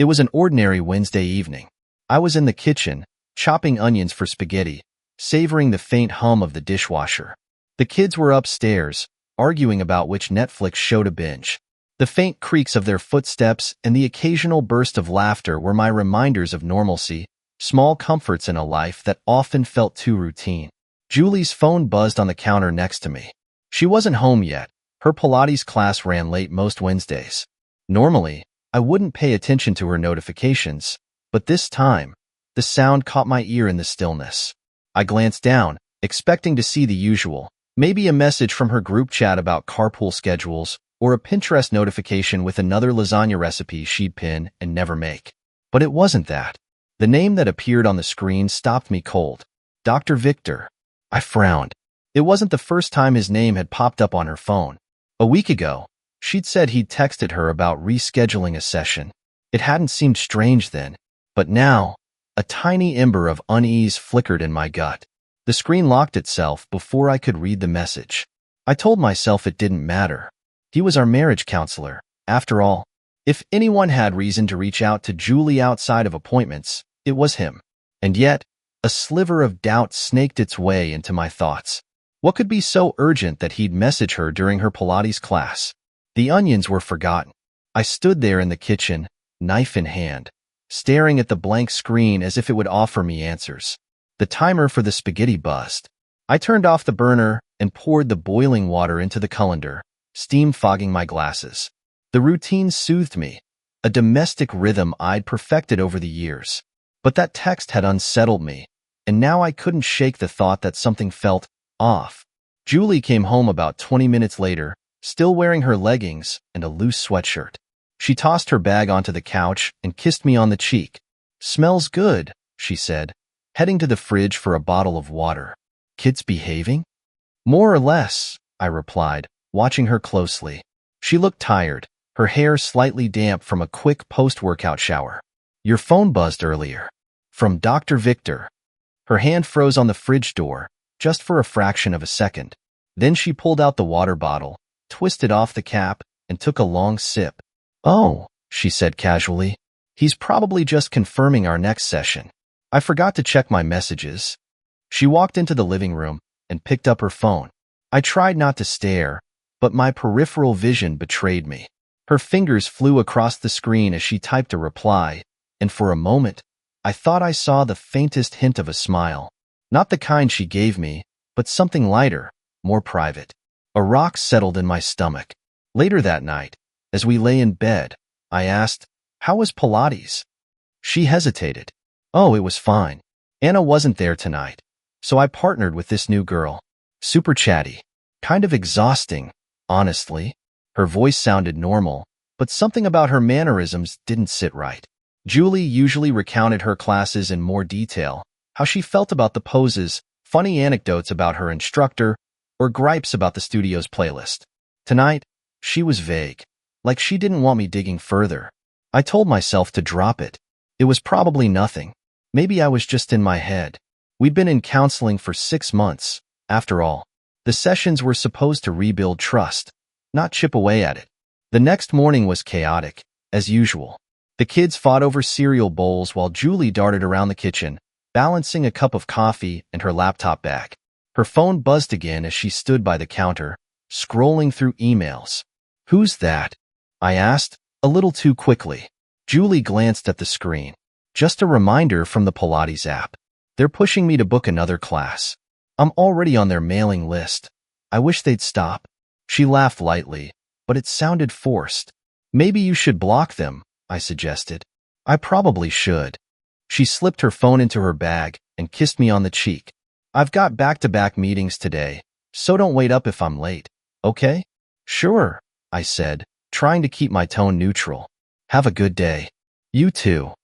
It was an ordinary Wednesday evening. I was in the kitchen, chopping onions for spaghetti, savoring the faint hum of the dishwasher. The kids were upstairs, arguing about which Netflix show to binge. The faint creaks of their footsteps and the occasional burst of laughter were my reminders of normalcy, small comforts in a life that often felt too routine. Julie's phone buzzed on the counter next to me. She wasn't home yet. Her Pilates class ran late most Wednesdays. Normally, I wouldn't pay attention to her notifications, but this time, the sound caught my ear in the stillness. I glanced down, expecting to see the usual, maybe a message from her group chat about carpool schedules, or a Pinterest notification with another lasagna recipe she'd pin and never make. But it wasn't that. The name that appeared on the screen stopped me cold. Dr. Victor. I frowned. It wasn't the first time his name had popped up on her phone. A week ago, she'd said he'd texted her about rescheduling a session. It hadn't seemed strange then, but now, a tiny ember of unease flickered in my gut. The screen locked itself before I could read the message. I told myself it didn't matter. He was our marriage counselor, after all. If anyone had reason to reach out to Julie outside of appointments, it was him. And yet, a sliver of doubt snaked its way into my thoughts. What could be so urgent that he'd message her during her Pilates class? The onions were forgotten. I stood there in the kitchen, knife in hand, staring at the blank screen as if it would offer me answers. The timer for the spaghetti buzzed. I turned off the burner and poured the boiling water into the colander, steam fogging my glasses. The routine soothed me, a domestic rhythm I'd perfected over the years. But that text had unsettled me, and now I couldn't shake the thought that something felt off. Julie came home about 20 minutes later, still wearing her leggings and a loose sweatshirt. She tossed her bag onto the couch and kissed me on the cheek. "Smells good," she said, heading to the fridge for a bottle of water. "Kids behaving?" "More or less," I replied, watching her closely. She looked tired, her hair slightly damp from a quick post-workout shower. "Your phone buzzed earlier." "From Dr. Victor." Her hand froze on the fridge door, just for a fraction of a second. Then she pulled out the water bottle, twisted off the cap, and took a long sip. "Oh," she said casually. "He's probably just confirming our next session. I forgot to check my messages." She walked into the living room and picked up her phone. I tried not to stare, but my peripheral vision betrayed me. Her fingers flew across the screen as she typed a reply, and for a moment, I thought I saw the faintest hint of a smile. Not the kind she gave me, but something lighter, more private. A rock settled in my stomach. Later that night, as we lay in bed, I asked, "How was Pilates?" She hesitated. "Oh, it was fine. Anna wasn't there tonight, so I partnered with this new girl. Super chatty. Kind of exhausting, honestly." Her voice sounded normal, but something about her mannerisms didn't sit right. Julie usually recounted her classes in more detail, how she felt about the poses, funny anecdotes about her instructor, or gripes about the studio's playlist. Tonight, she was vague, like she didn't want me digging further. I told myself to drop it. It was probably nothing. Maybe I was just in my head. We'd been in counseling for 6 months, after all. The sessions were supposed to rebuild trust, not chip away at it. The next morning was chaotic, as usual. The kids fought over cereal bowls while Julie darted around the kitchen, balancing a cup of coffee and her laptop bag. Her phone buzzed again as she stood by the counter, scrolling through emails. "Who's that?" I asked, a little too quickly. Julie glanced at the screen. "Just a reminder from the Pilates app. They're pushing me to book another class. I'm already on their mailing list. I wish they'd stop." She laughed lightly, but it sounded forced. "Maybe you should block them," I suggested. "I probably should." She slipped her phone into her bag and kissed me on the cheek. "I've got back-to-back meetings today, so don't wait up if I'm late, okay?" "Sure," I said, trying to keep my tone neutral. "Have a good day." "You too."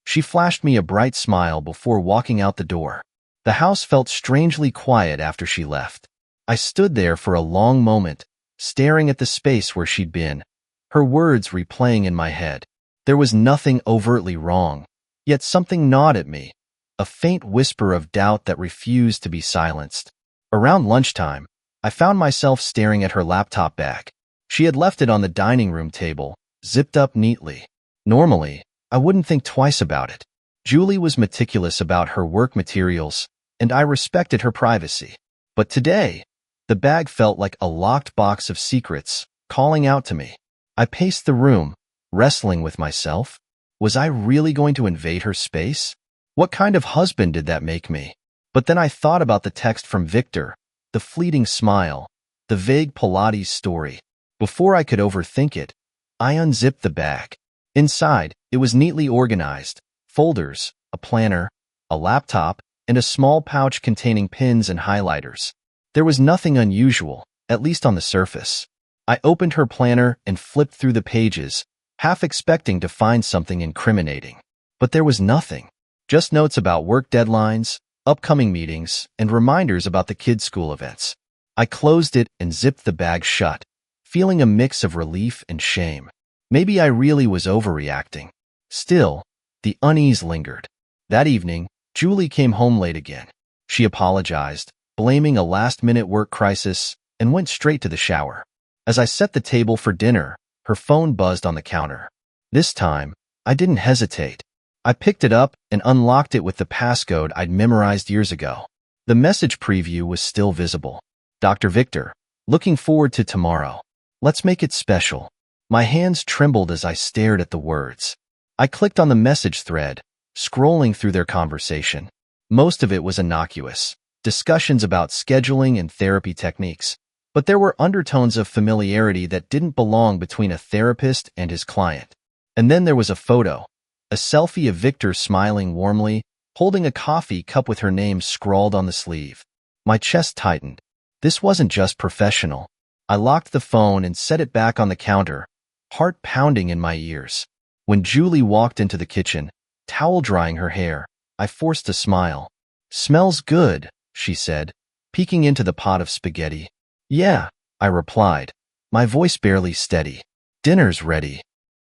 She flashed me a bright smile before walking out the door. The house felt strangely quiet after she left. I stood there for a long moment, staring at the space where she'd been, her words replaying in my head. There was nothing overtly wrong, yet something gnawed at me, a faint whisper of doubt that refused to be silenced. Around lunchtime, I found myself staring at her laptop bag. She had left it on the dining room table, zipped up neatly. Normally, I wouldn't think twice about it. Julie was meticulous about her work materials, and I respected her privacy. But today, the bag felt like a locked box of secrets, calling out to me. I paced the room, wrestling with myself. Was I really going to invade her space? What kind of husband did that make me? But then I thought about the text from Victor, the fleeting smile, the vague Pilates story. Before I could overthink it, I unzipped the bag. Inside, it was neatly organized, folders, a planner, a laptop, and a small pouch containing pins and highlighters. There was nothing unusual, at least on the surface. I opened her planner and flipped through the pages, half expecting to find something incriminating. But there was nothing. Just notes about work deadlines, upcoming meetings, and reminders about the kids' school events. I closed it and zipped the bag shut, feeling a mix of relief and shame. Maybe I really was overreacting. Still, the unease lingered. That evening, Julie came home late again. She apologized, blaming a last-minute work crisis, and went straight to the shower. As I set the table for dinner, her phone buzzed on the counter. This time, I didn't hesitate. I picked it up and unlocked it with the passcode I'd memorized years ago. The message preview was still visible. Dr. Victor, looking forward to tomorrow. Let's make it special. My hands trembled as I stared at the words. I clicked on the message thread, scrolling through their conversation. Most of it was innocuous, discussions about scheduling and therapy techniques. But there were undertones of familiarity that didn't belong between a therapist and his client. And then there was a photo, a selfie of Victor smiling warmly, holding a coffee cup with her name scrawled on the sleeve. My chest tightened. This wasn't just professional. I locked the phone and set it back on the counter, heart pounding in my ears. When Julie walked into the kitchen, towel drying her hair, I forced a smile. "Smells good," she said, peeking into the pot of spaghetti. "Yeah," I replied, my voice barely steady. "Dinner's ready."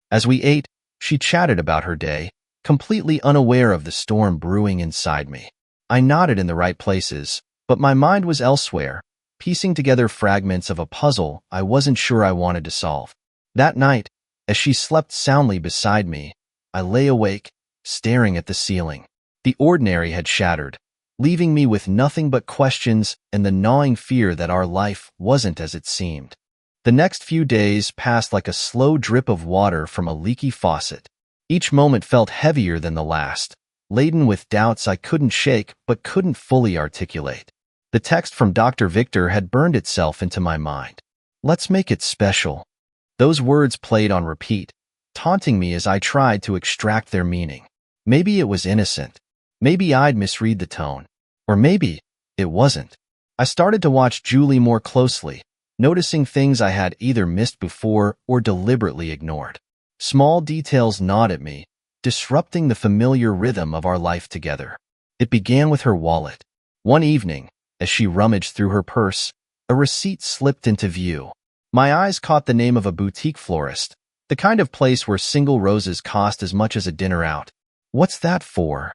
As we ate, she chatted about her day, completely unaware of the storm brewing inside me. I nodded in the right places, but my mind was elsewhere, piecing together fragments of a puzzle I wasn't sure I wanted to solve. That night, as she slept soundly beside me, I lay awake, staring at the ceiling. The ordinary had shattered, leaving me with nothing but questions and the gnawing fear that our life wasn't as it seemed. The next few days passed like a slow drip of water from a leaky faucet. Each moment felt heavier than the last, laden with doubts I couldn't shake but couldn't fully articulate. The text from Dr. Victor had burned itself into my mind. "Let's make it special." Those words played on repeat, taunting me as I tried to extract their meaning. Maybe it was innocent. Maybe I'd misread the tone. Or maybe it wasn't. I started to watch Julie more closely, noticing things I had either missed before or deliberately ignored. Small details gnawed at me, disrupting the familiar rhythm of our life together. It began with her wallet. One evening, as she rummaged through her purse, a receipt slipped into view. My eyes caught the name of a boutique florist, the kind of place where single roses cost as much as a dinner out. "What's that for?"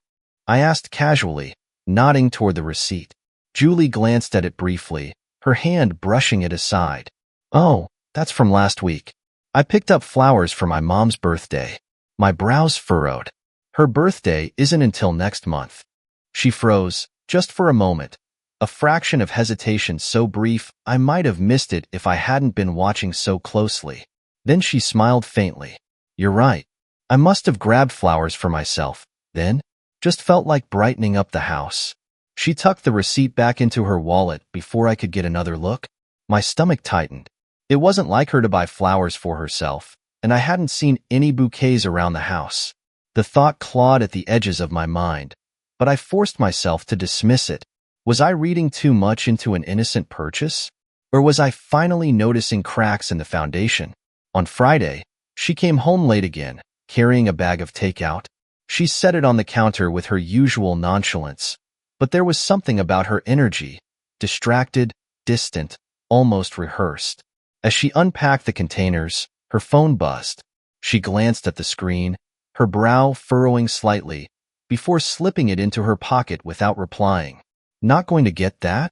I asked casually, nodding toward the receipt. Julie glanced at it briefly, her hand brushing it aside. "Oh, that's from last week. I picked up flowers for my mom's birthday." My brows furrowed. "Her birthday isn't until next month." She froze, just for a moment, a fraction of hesitation so brief I might have missed it if I hadn't been watching so closely. Then she smiled faintly. "You're right. I must have grabbed flowers for myself, then. Just felt like brightening up the house." She tucked the receipt back into her wallet before I could get another look. My stomach tightened. It wasn't like her to buy flowers for herself, and I hadn't seen any bouquets around the house. The thought clawed at the edges of my mind, but I forced myself to dismiss it. Was I reading too much into an innocent purchase? Or was I finally noticing cracks in the foundation? On Friday, she came home late again, carrying a bag of takeout. She set it on the counter with her usual nonchalance, but there was something about her energy, distracted, distant, almost rehearsed. As she unpacked the containers, her phone buzzed. She glanced at the screen, her brow furrowing slightly, before slipping it into her pocket without replying. "Not going to get that?"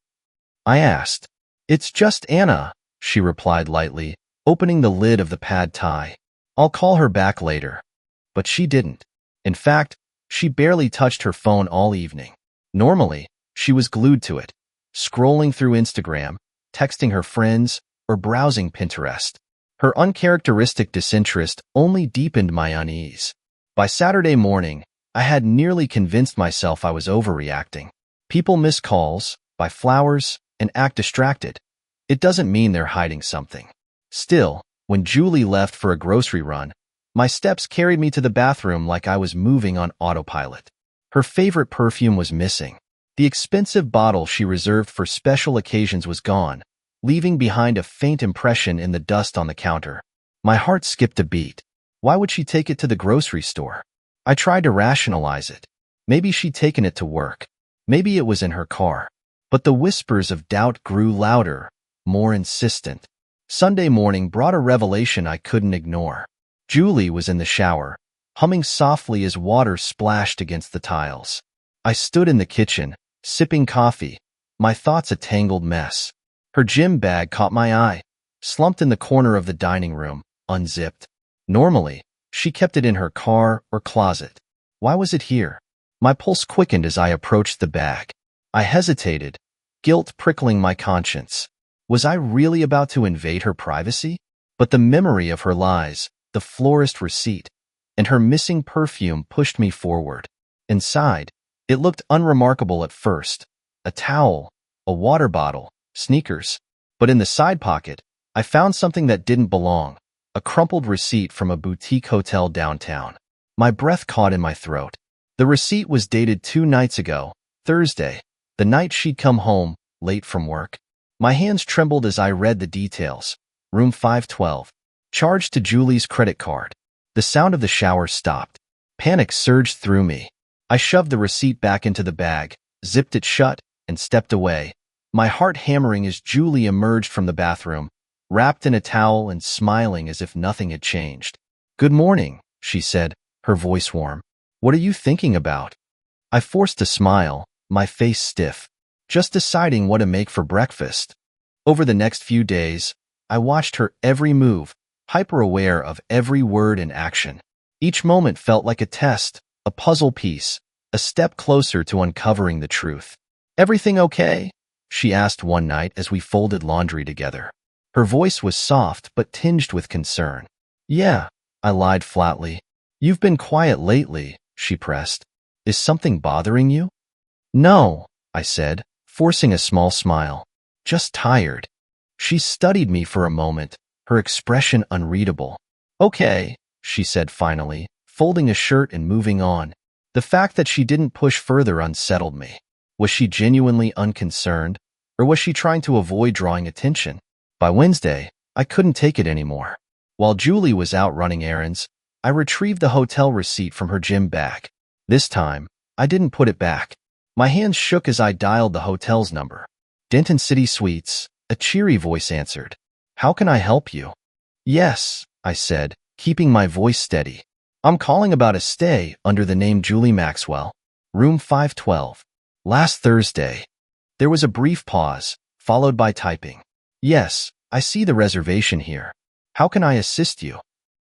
I asked. "It's just Anna," she replied lightly, opening the lid of the pad thai. "I'll call her back later." But she didn't. In fact, she barely touched her phone all evening. Normally, she was glued to it, scrolling through Instagram, texting her friends, or browsing Pinterest. Her uncharacteristic disinterest only deepened my unease. By Saturday morning, I had nearly convinced myself I was overreacting. People miss calls, buy flowers, and act distracted. It doesn't mean they're hiding something. Still, when Julie left for a grocery run, my steps carried me to the bathroom like I was moving on autopilot. Her favorite perfume was missing. The expensive bottle she reserved for special occasions was gone, leaving behind a faint impression in the dust on the counter. My heart skipped a beat. Why would she take it to the grocery store? I tried to rationalize it. Maybe she'd taken it to work. Maybe it was in her car. But the whispers of doubt grew louder, more insistent. Sunday morning brought a revelation I couldn't ignore. Julie was in the shower, humming softly as water splashed against the tiles. I stood in the kitchen, sipping coffee, my thoughts a tangled mess. Her gym bag caught my eye, slumped in the corner of the dining room, unzipped. Normally, she kept it in her car or closet. Why was it here? My pulse quickened as I approached the bag. I hesitated, guilt prickling my conscience. Was I really about to invade her privacy? But the memory of her lies, the florist receipt, and her missing perfume pushed me forward. Inside, it looked unremarkable at first. A towel, a water bottle, sneakers. But in the side pocket, I found something that didn't belong. A crumpled receipt from a boutique hotel downtown. My breath caught in my throat. The receipt was dated 2 nights ago, Thursday, the night she'd come home, late from work. My hands trembled as I read the details. Room 512. Charged to Julie's credit card. The sound of the shower stopped. Panic surged through me. I shoved the receipt back into the bag, zipped it shut, and stepped away. My heart hammering as Julie emerged from the bathroom, wrapped in a towel and smiling as if nothing had changed. "Good morning," she said, her voice warm. "What are you thinking about?" I forced a smile, my face stiff. Just deciding what to make for breakfast. Over the next few days, I watched her every move, hyper-aware of every word and action. Each moment felt like a test, a puzzle piece, a step closer to uncovering the truth. "Everything okay?" she asked one night as we folded laundry together. Her voice was soft but tinged with concern. "Yeah," I lied flatly. "You've been quiet lately," she pressed. "Is something bothering you?" "No," I said, forcing a small smile. "Just tired." She studied me for a moment, her expression unreadable. "Okay," she said finally, folding a shirt and moving on. The fact that she didn't push further unsettled me. Was she genuinely unconcerned, or was she trying to avoid drawing attention? By Wednesday, I couldn't take it anymore. While Julie was out running errands, I retrieved the hotel receipt from her gym bag. This time, I didn't put it back. My hands shook as I dialed the hotel's number. Denton City Suites, a cheery voice answered. "How can I help you?" "Yes," I said, keeping my voice steady. "I'm calling about a stay under the name Julie Maxwell. Room 512. Last Thursday." There was a brief pause, followed by typing. "Yes, I see the reservation here. How can I assist you?"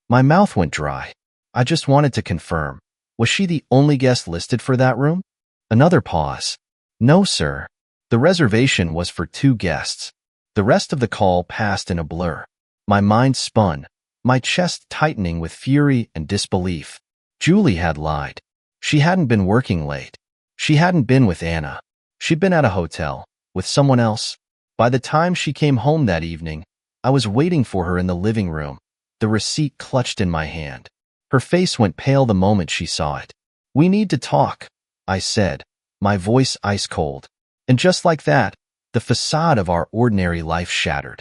My mouth went dry. I just wanted to confirm. Was she the only guest listed for that room? Another pause. "No, sir. The reservation was for 2 guests." The rest of the call passed in a blur. My mind spun, my chest tightening with fury and disbelief. Julie had lied. She hadn't been working late. She hadn't been with Anna. She'd been at a hotel, with someone else. By the time she came home that evening, I was waiting for her in the living room, the receipt clutched in my hand. Her face went pale the moment she saw it. "We need to talk," I said, my voice ice cold. And just like that, the facade of our ordinary life shattered.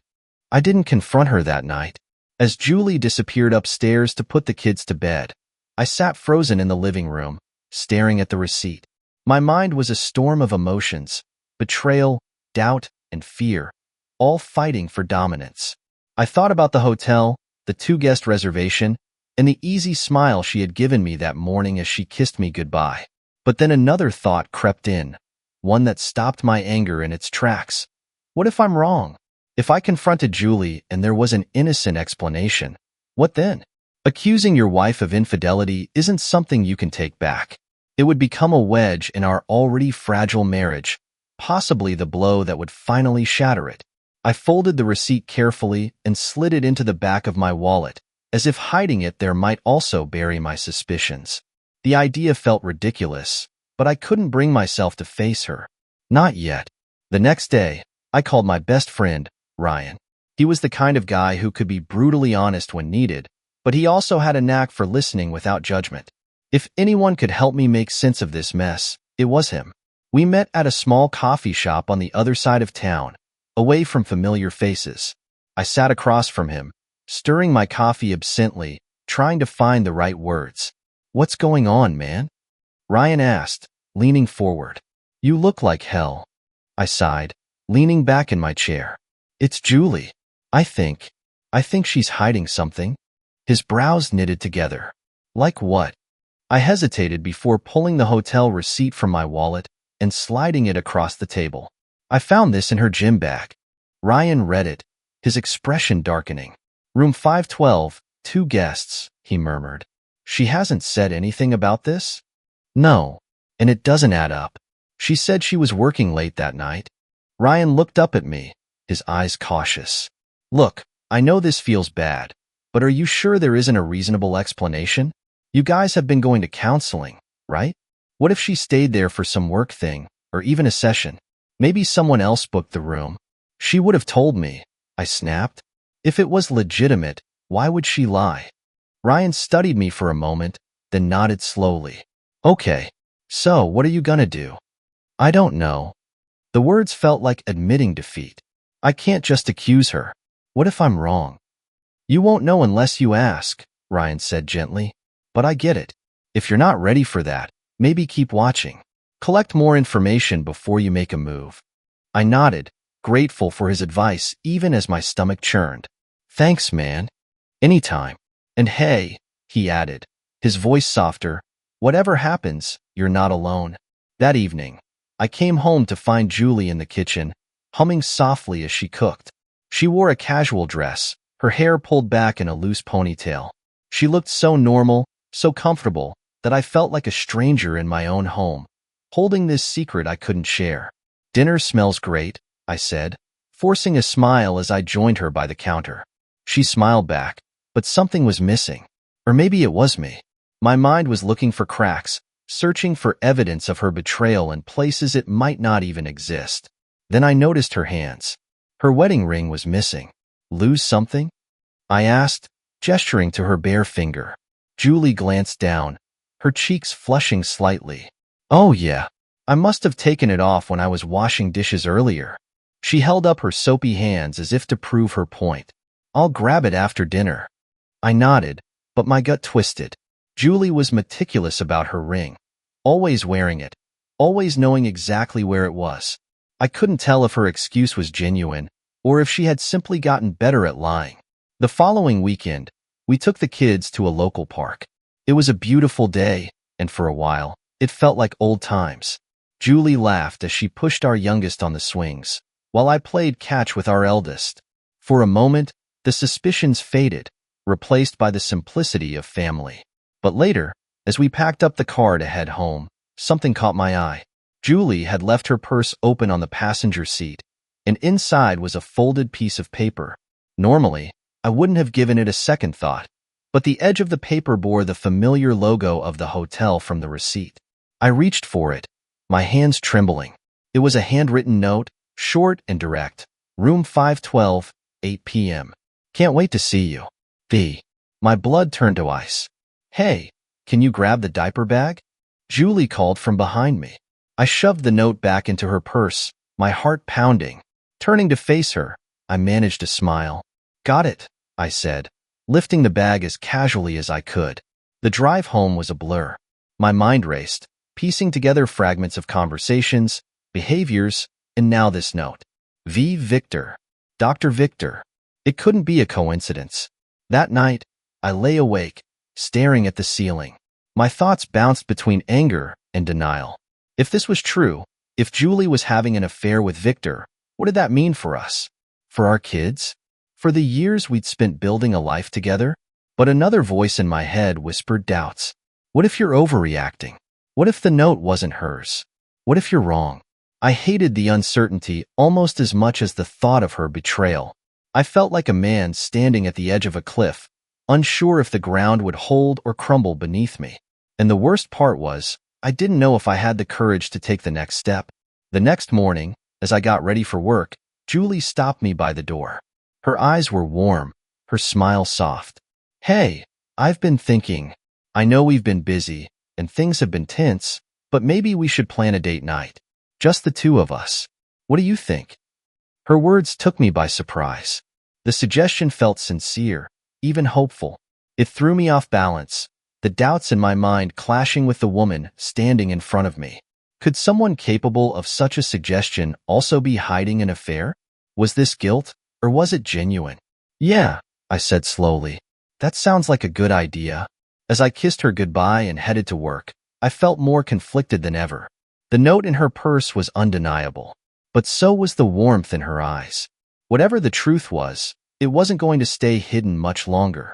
I didn't confront her that night. As Julie disappeared upstairs to put the kids to bed, I sat frozen in the living room, staring at the receipt. My mind was a storm of emotions, betrayal, doubt, and fear, all fighting for dominance. I thought about the hotel, the 2-guest reservation, and the easy smile she had given me that morning as she kissed me goodbye. But then another thought crept in, one that stopped my anger in its tracks. What if I'm wrong? If I confronted Julie and there was an innocent explanation, what then? Accusing your wife of infidelity isn't something you can take back. It would become a wedge in our already fragile marriage, possibly the blow that would finally shatter it. I folded the receipt carefully and slid it into the back of my wallet, as if hiding it there might also bury my suspicions. The idea felt ridiculous, but I couldn't bring myself to face her. Not yet. The next day, I called my best friend, Ryan. He was the kind of guy who could be brutally honest when needed, but he also had a knack for listening without judgment. If anyone could help me make sense of this mess, it was him. We met at a small coffee shop on the other side of town, away from familiar faces. I sat across from him, stirring my coffee absently, trying to find the right words. "What's going on, man?" Ryan asked, leaning forward. "You look like hell." I sighed, leaning back in my chair. "It's Julie. I think she's hiding something." His brows knitted together. "Like what?" I hesitated before pulling the hotel receipt from my wallet and sliding it across the table. "I found this in her gym bag." Ryan read it, his expression darkening. "Room 512, 2 guests," he murmured. "She hasn't said anything about this?" "No, and it doesn't add up. She said she was working late that night." Ryan looked up at me, his eyes cautious. "Look, I know this feels bad, but are you sure there isn't a reasonable explanation? You guys have been going to counseling, right? What if she stayed there for some work thing, or even a session? Maybe someone else booked the room." "She would have told me," I snapped. "If it was legitimate, why would she lie?" Ryan studied me for a moment, then nodded slowly. "Okay, so what are you gonna do?" "I don't know." The words felt like admitting defeat. "I can't just accuse her. What if I'm wrong?" "You won't know unless you ask," Ryan said gently. "But I get it. If you're not ready for that, maybe keep watching. Collect more information before you make a move." I nodded, grateful for his advice even as my stomach churned. "Thanks, man. Anytime. And hey," he added, his voice softer, "whatever happens, you're not alone." That evening, I came home to find Julie in the kitchen, humming softly as she cooked. She wore a casual dress, her hair pulled back in a loose ponytail. She looked so normal, so comfortable, that I felt like a stranger in my own home, holding this secret I couldn't share. "Dinner smells great," I said, forcing a smile as I joined her by the counter. She smiled back, but something was missing. Or maybe it was me. My mind was looking for cracks, searching for evidence of her betrayal in places it might not even exist. Then I noticed her hands. Her wedding ring was missing. "Lose something?" I asked, gesturing to her bare finger. Julie glanced down, her cheeks flushing slightly. "Oh yeah, I must have taken it off when I was washing dishes earlier." She held up her soapy hands as if to prove her point. "I'll grab it after dinner." I nodded, but my gut twisted. Julie was meticulous about her ring, always wearing it, always knowing exactly where it was. I couldn't tell if her excuse was genuine or if she had simply gotten better at lying. The following weekend, we took the kids to a local park. It was a beautiful day, and for a while, it felt like old times. Julie laughed as she pushed our youngest on the swings, while I played catch with our eldest. For a moment, the suspicions faded, replaced by the simplicity of family. But later, as we packed up the car to head home, something caught my eye. Julie had left her purse open on the passenger seat, and inside was a folded piece of paper. Normally, I wouldn't have given it a second thought, but the edge of the paper bore the familiar logo of the hotel from the receipt. I reached for it, my hands trembling. It was a handwritten note, short and direct. "Room 512, 8 p.m. Can't wait to see you. V." My blood turned to ice. "Hey, can you grab the diaper bag?" Julie called from behind me. I shoved the note back into her purse, my heart pounding. Turning to face her, I managed a smile. "Got it," I said, lifting the bag as casually as I could. The drive home was a blur. My mind raced, piecing together fragments of conversations, behaviors, and now this note. V. Victor. Dr. Victor. It couldn't be a coincidence. That night, I lay awake, staring at the ceiling. My thoughts bounced between anger and denial. If this was true, if Julie was having an affair with Victor, what did that mean for us? For our kids? For the years we'd spent building a life together? But another voice in my head whispered doubts. What if you're overreacting? What if the note wasn't hers? What if you're wrong? I hated the uncertainty almost as much as the thought of her betrayal. I felt like a man standing at the edge of a cliff, unsure if the ground would hold or crumble beneath me. And the worst part was, I didn't know if I had the courage to take the next step. The next morning, as I got ready for work, Julie stopped me by the door. Her eyes were warm, her smile soft. Hey, I've been thinking. I know we've been busy, and things have been tense, but maybe we should plan a date night. Just the two of us. What do you think? Her words took me by surprise. The suggestion felt sincere, even hopeful. It threw me off balance, the doubts in my mind clashing with the woman standing in front of me. Could someone capable of such a suggestion also be hiding an affair? Was this guilt, or was it genuine? Yeah, I said slowly. That sounds like a good idea. As I kissed her goodbye and headed to work, I felt more conflicted than ever. The note in her purse was undeniable, but so was the warmth in her eyes. Whatever the truth was, it wasn't going to stay hidden much longer.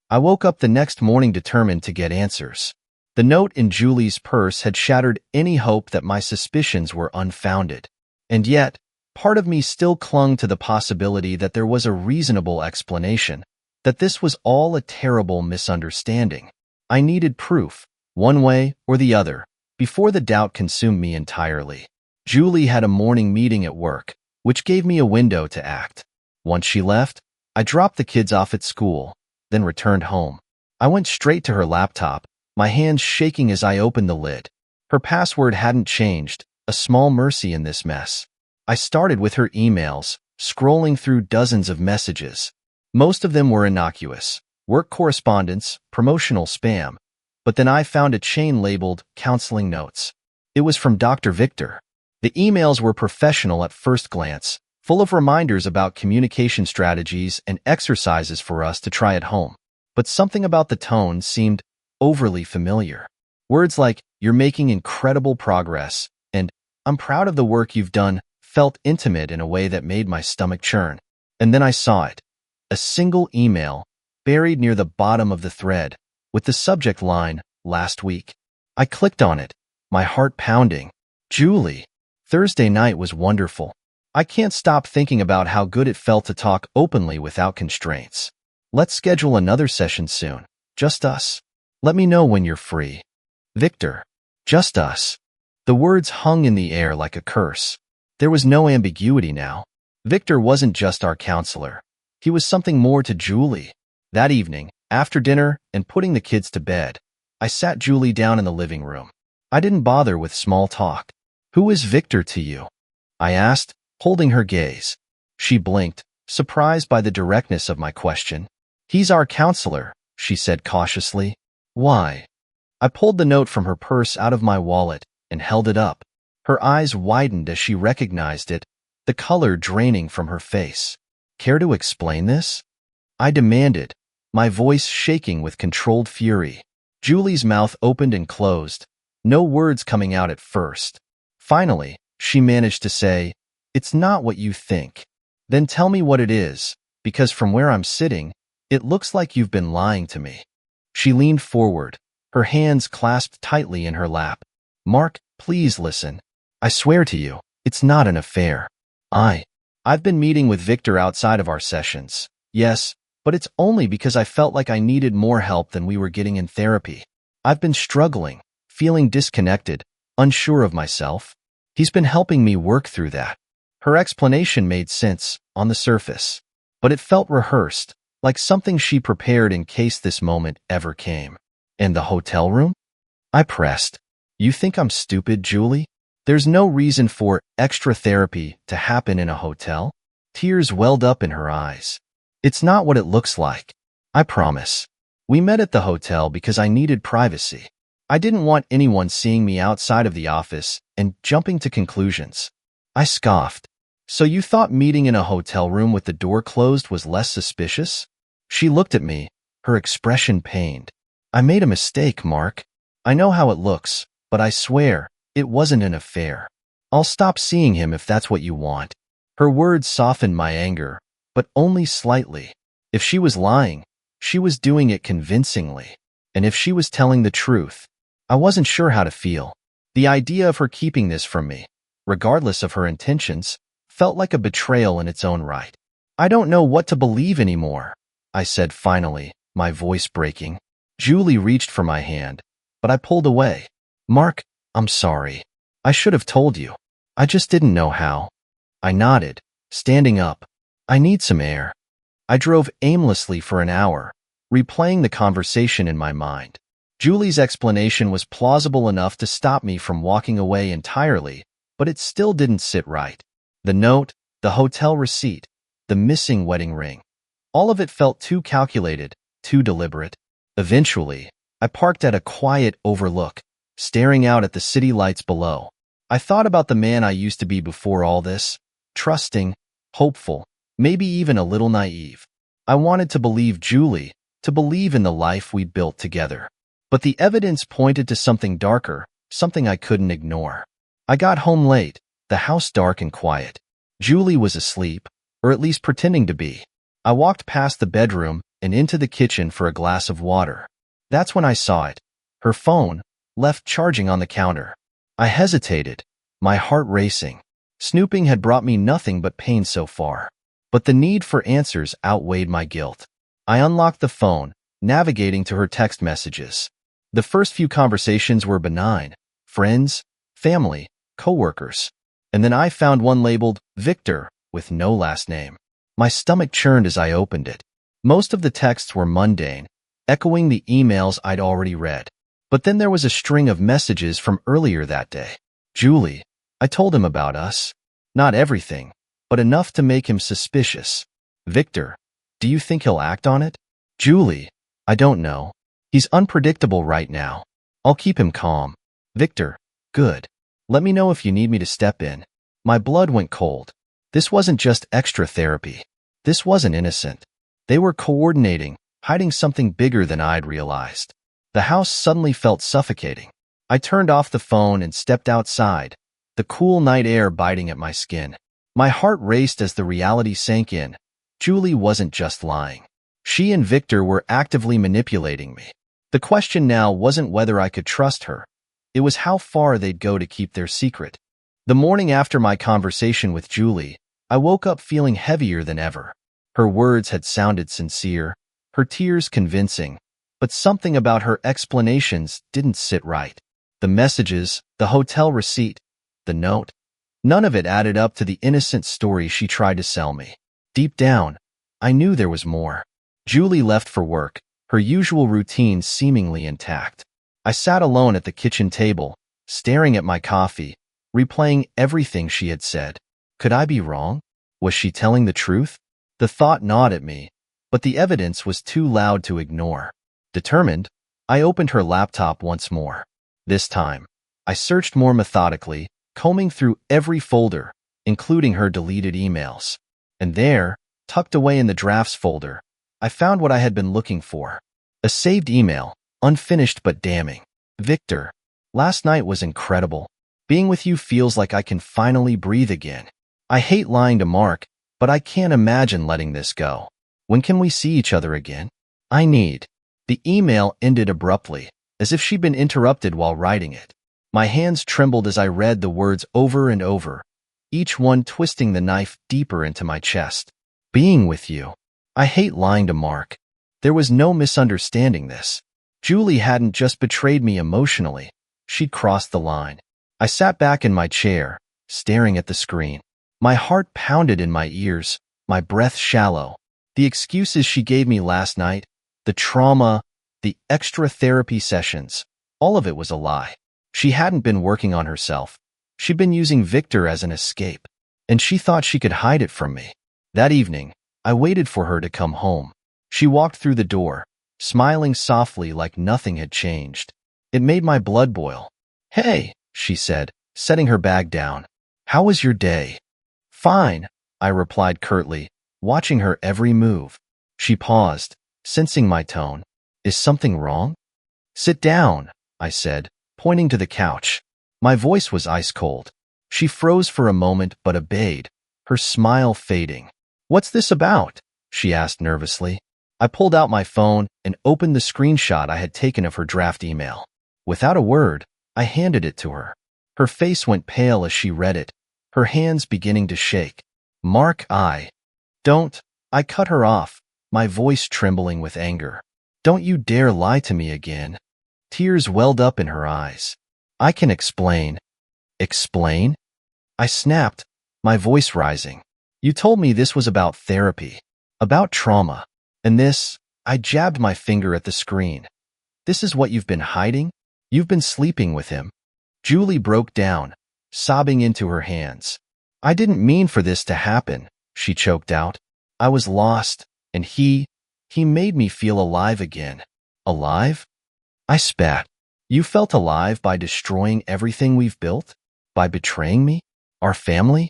I woke up the next morning determined to get answers. The note in Julie's purse had shattered any hope that my suspicions were unfounded. And yet, part of me still clung to the possibility that there was a reasonable explanation, that this was all a terrible misunderstanding. I needed proof, one way or the other, before the doubt consumed me entirely. Julie had a morning meeting at work, which gave me a window to act. Once she left, I dropped the kids off at school, then returned home. I went straight to her laptop, my hands shaking as I opened the lid. Her password hadn't changed, a small mercy in this mess. I started with her emails, scrolling through dozens of messages. Most of them were innocuous, work correspondence, promotional spam. But then I found a chain labeled counseling notes. It was from Dr. Victor. The emails were professional at first glance, full of reminders about communication strategies and exercises for us to try at home. But something about the tone seemed overly familiar. Words like, "You're making incredible progress," and "I'm proud of the work you've done," felt intimate in a way that made my stomach churn. And then I saw it. A single email, buried near the bottom of the thread, with the subject line, "Last week." I clicked on it, my heart pounding. Julie. Thursday night was wonderful. I can't stop thinking about how good it felt to talk openly without constraints. Let's schedule another session soon. Just us. Let me know when you're free. Victor. Just us. The words hung in the air like a curse. There was no ambiguity now. Victor wasn't just our counselor. He was something more to Julie. That evening, after dinner and putting the kids to bed, I sat Julie down in the living room. I didn't bother with small talk. "Who is Victor to you?" I asked, holding her gaze. She blinked, surprised by the directness of my question. "He's our counselor," she said cautiously. "Why?" I pulled the note from her purse out of my wallet and held it up. Her eyes widened as she recognized it, the color draining from her face. "Care to explain this?" I demanded, my voice shaking with controlled fury. Julie's mouth opened and closed, no words coming out at first. Finally, she managed to say, "It's not what you think." "Then tell me what it is, because from where I'm sitting, it looks like you've been lying to me." She leaned forward, her hands clasped tightly in her lap. "Mark, please listen. I swear to you, it's not an affair. I've been meeting with Victor outside of our sessions. Yes, but it's only because I felt like I needed more help than we were getting in therapy. I've been struggling, feeling disconnected, unsure of myself. He's been helping me work through that." Her explanation made sense on the surface, but it felt rehearsed, like something she prepared in case this moment ever came. "And the hotel room?" I pressed. "You think I'm stupid, Julie? There's no reason for extra therapy to happen in a hotel?" Tears welled up in her eyes. "It's not what it looks like. I promise. We met at the hotel because I needed privacy. I didn't want anyone seeing me outside of the office and jumping to conclusions." I scoffed. "So you thought meeting in a hotel room with the door closed was less suspicious?" She looked at me, her expression pained. "I made a mistake, Mark. I know how it looks, but I swear, it wasn't an affair. I'll stop seeing him if that's what you want." Her words softened my anger, but only slightly. If she was lying, She was doing it convincingly. And if she was telling the truth, I wasn't sure how to feel. The idea of her keeping this from me, regardless of her intentions, felt like a betrayal in its own right. I don't know what to believe anymore, I said finally, my voice breaking. Julie reached for my hand, but I pulled away. Mark, I'm sorry. I should have told you. I just didn't know how. I nodded, standing up. I need some air. I drove aimlessly for an hour, replaying the conversation in my mind. Julie's explanation was plausible enough to stop me from walking away entirely, but it still didn't sit right. The note, the hotel receipt, the missing wedding ring. All of it felt too calculated, too deliberate. Eventually, I parked at a quiet overlook, staring out at the city lights below. I thought about the man I used to be before all this, trusting, hopeful, maybe even a little naive. I wanted to believe Julie, to believe in the life we'd built together. But the evidence pointed to something darker, something I couldn't ignore. I got home late, the house dark and quiet. Julie was asleep, or at least pretending to be. I walked past the bedroom and into the kitchen for a glass of water. That's when I saw it. Her phone, left charging on the counter. I hesitated, my heart racing. Snooping had brought me nothing but pain so far. But the need for answers outweighed my guilt. I unlocked the phone, navigating to her text messages. The first few conversations were benign. Friends, family, coworkers. And then I found one labeled Victor, with no last name. My stomach churned as I opened it. Most of the texts were mundane, echoing the emails I'd already read. But then there was a string of messages from earlier that day. Julie, I told him about us. Not everything, but enough to make him suspicious. Victor, do you think he'll act on it? Julie, I don't know. He's unpredictable right now. I'll keep him calm. Victor, good. Let me know if you need me to step in. My blood went cold. This wasn't just extra therapy. This wasn't innocent. They were coordinating, hiding something bigger than I'd realized. The house suddenly felt suffocating. I turned off the phone and stepped outside, the cool night air biting at my skin. My heart raced as the reality sank in. Julie wasn't just lying. She and Victor were actively manipulating me. The question now wasn't whether I could trust her. It was how far they'd go to keep their secret. The morning after my conversation with Julie, I woke up feeling heavier than ever. Her words had sounded sincere, her tears convincing, but something about her explanations didn't sit right. The messages, the hotel receipt, the note, none of it added up to the innocent story she tried to sell me. Deep down, I knew there was more. Julie left for work, her usual routine seemingly intact. I sat alone at the kitchen table, staring at my coffee, replaying everything she had said. Could I be wrong? Was she telling the truth? The thought gnawed at me, but the evidence was too loud to ignore. Determined, I opened her laptop once more. This time, I searched more methodically, combing through every folder, including her deleted emails. And there, tucked away in the drafts folder, I found what I had been looking for. A saved email, unfinished but damning. Victor, last night was incredible. Being with you feels like I can finally breathe again. I hate lying to Mark, but I can't imagine letting this go. When can we see each other again? I need. The email ended abruptly, as if she'd been interrupted while writing it. My hands trembled as I read the words over and over, each one twisting the knife deeper into my chest. Being with you. I hate lying to Mark. There was no misunderstanding this. Julie hadn't just betrayed me emotionally. She'd crossed the line. I sat back in my chair, staring at the screen. My heart pounded in my ears, my breath shallow. The excuses she gave me last night, the trauma, the extra therapy sessions, all of it was a lie. She hadn't been working on herself. She'd been using Victor as an escape, and she thought she could hide it from me. That evening, I waited for her to come home. She walked through the door, smiling softly like nothing had changed. It made my blood boil. Hey, she said, setting her bag down. How was your day? Fine, I replied curtly, watching her every move. She paused, sensing my tone. Is something wrong? Sit down, I said, pointing to the couch. My voice was ice cold. She froze for a moment but obeyed, her smile fading. What's this about? She asked nervously. I pulled out my phone and opened the screenshot I had taken of her draft email. Without a word, I handed it to her. Her face went pale as she read it, her hands beginning to shake. Mark, don't. I cut her off, my voice trembling with anger. Don't you dare lie to me again. Tears welled up in her eyes. I can explain. Explain? I snapped, my voice rising. You told me this was about therapy, about trauma. And this, I jabbed my finger at the screen. This is what you've been hiding? You've been sleeping with him. Julie broke down, sobbing into her hands. I didn't mean for this to happen, she choked out. I was lost, and he made me feel alive again. Alive? I spat. You felt alive by destroying everything we've built? By betraying me? Our family?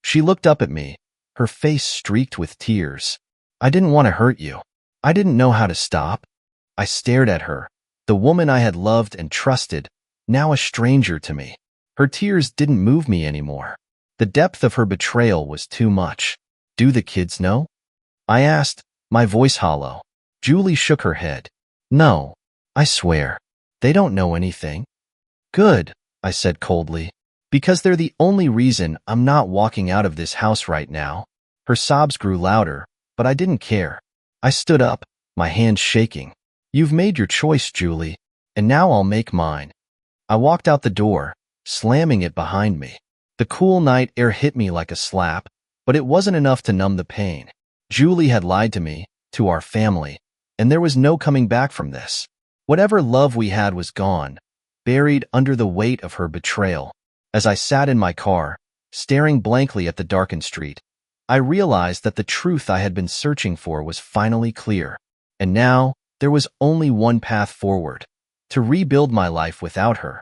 She looked up at me, her face streaked with tears. I didn't want to hurt you. I didn't know how to stop. I stared at her, the woman I had loved and trusted, now a stranger to me. Her tears didn't move me anymore. The depth of her betrayal was too much. Do the kids know? I asked, my voice hollow. Julie shook her head. No, I swear. They don't know anything. Good, I said coldly. Because they're the only reason I'm not walking out of this house right now. Her sobs grew louder, but I didn't care. I stood up, my hands shaking. You've made your choice, Julie, and now I'll make mine. I walked out the door, slamming it behind me. The cool night air hit me like a slap, but it wasn't enough to numb the pain. Julie had lied to me, to our family, and there was no coming back from this. Whatever love we had was gone, buried under the weight of her betrayal. As I sat in my car, staring blankly at the darkened street, I realized that the truth I had been searching for was finally clear. And now, there was only one path forward: to rebuild my life without her.